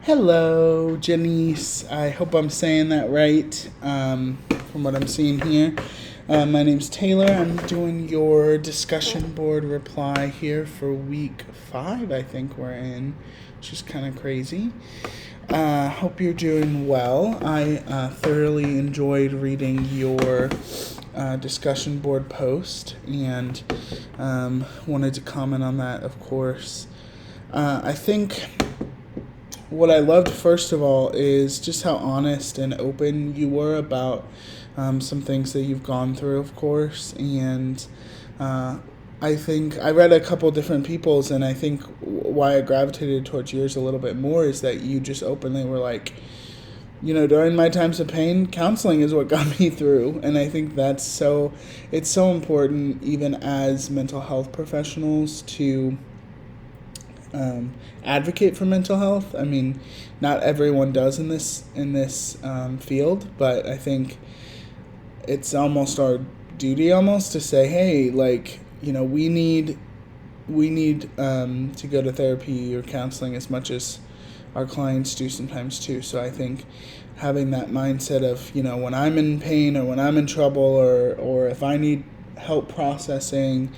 Hello, Janice. I hope I'm saying that right from what I'm seeing here. My name's Taylor. I'm doing your discussion board reply here for week 5, I think we're in, which is kind of crazy. Hope you're doing well. I thoroughly enjoyed reading your discussion board post and wanted to comment on that, of course. I think what I loved, first of all, is just how honest and open you were about some things that you've gone through, of course. And I think I read a couple different people's, and I think why I gravitated towards yours a little bit more is that you just openly were like, during my times of pain, counseling is what got me through. And I think it's so important, even as mental health professionals, to advocate for mental health. I mean, not everyone does in this field, but I think it's almost our duty to say, hey, we need to go to therapy or counseling as much as our clients do sometimes too. So I think having that mindset of, when I'm in pain or when I'm in trouble or if I need help processing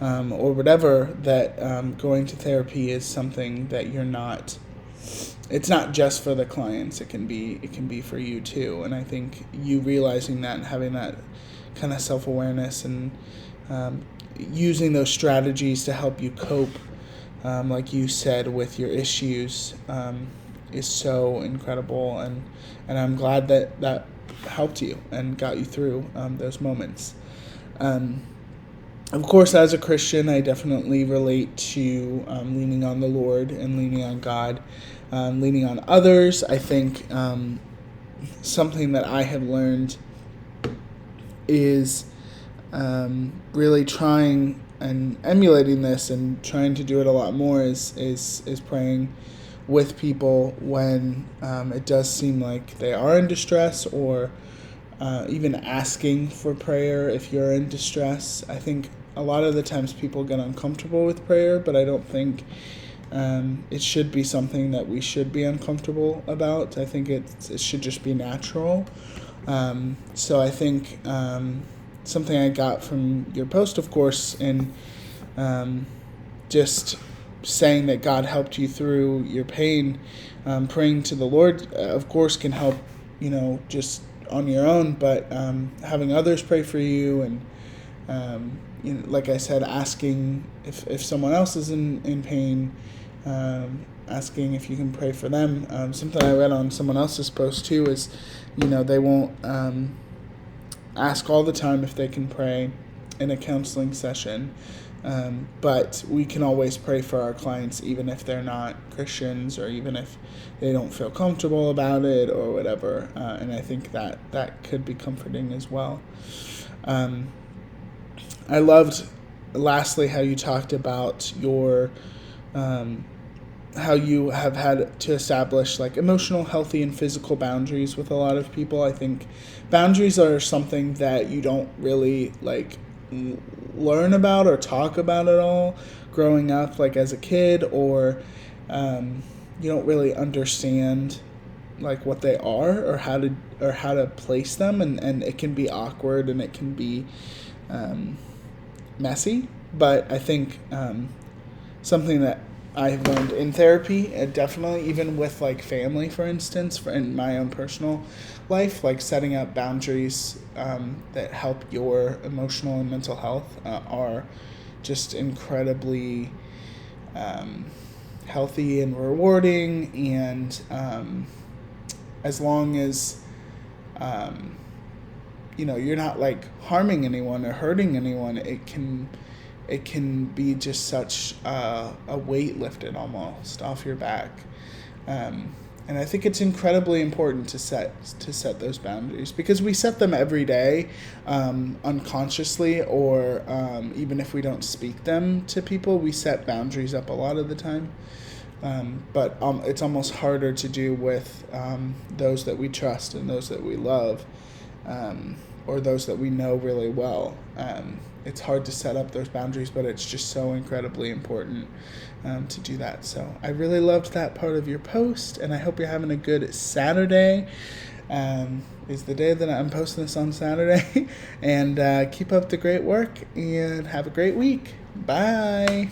or whatever, that going to therapy is something that it's not just for the clients, it can be for you too. And I think you realizing that and having that kind of self-awareness and using those strategies to help you cope, like you said, with your issues, is so incredible, and I'm glad that helped you and got you through those moments. Of course, as a Christian, I definitely relate to leaning on the Lord and leaning on God, leaning on others. I think something that I have learned is really trying and emulating this and trying to do it a lot more is praying with people when it does seem like they are in distress, or even asking for prayer if you're in distress. I think a lot of the times people get uncomfortable with prayer, but I don't think it should be something that we should be uncomfortable about. I think it should just be natural. So I think something I got from your post, of course, and just saying that God helped you through your pain, praying to the Lord, of course, can help, just on your own, but having others pray for you and, like I said, asking if someone else is in pain, asking if you can pray for them. Something I read on someone else's post too is, they won't ask all the time if they can pray in a counseling session, but we can always pray for our clients even if they're not Christians, or even if they don't feel comfortable about it or whatever, and I think that could be comforting as well. I loved, lastly, how you talked about your how you have had to establish emotional, healthy, and physical boundaries with a lot of people. I think boundaries are something that you don't really learn about or talk about at all growing up, as a kid, or you don't really understand what they are or how to place them, and it can be awkward and it can be messy. But I think something that I've learned in therapy, definitely, even with family, for instance, in my own personal life, setting up boundaries that help your emotional and mental health are just incredibly healthy and rewarding. And as long as you're not harming anyone or hurting anyone, it can be just such a weight lifted almost off your back. And I think it's incredibly important to set those boundaries, because we set them every day, unconsciously, or even if we don't speak them to people, we set boundaries up a lot of the time. But it's almost harder to do with those that we trust and those that we love. or those that we know really well. It's hard to set up those boundaries, but it's just so incredibly important to do that. So I really loved that part of your post, and I hope you're having a good Saturday. Is the day that I'm posting this on Saturday. And keep up the great work and have a great week. Bye.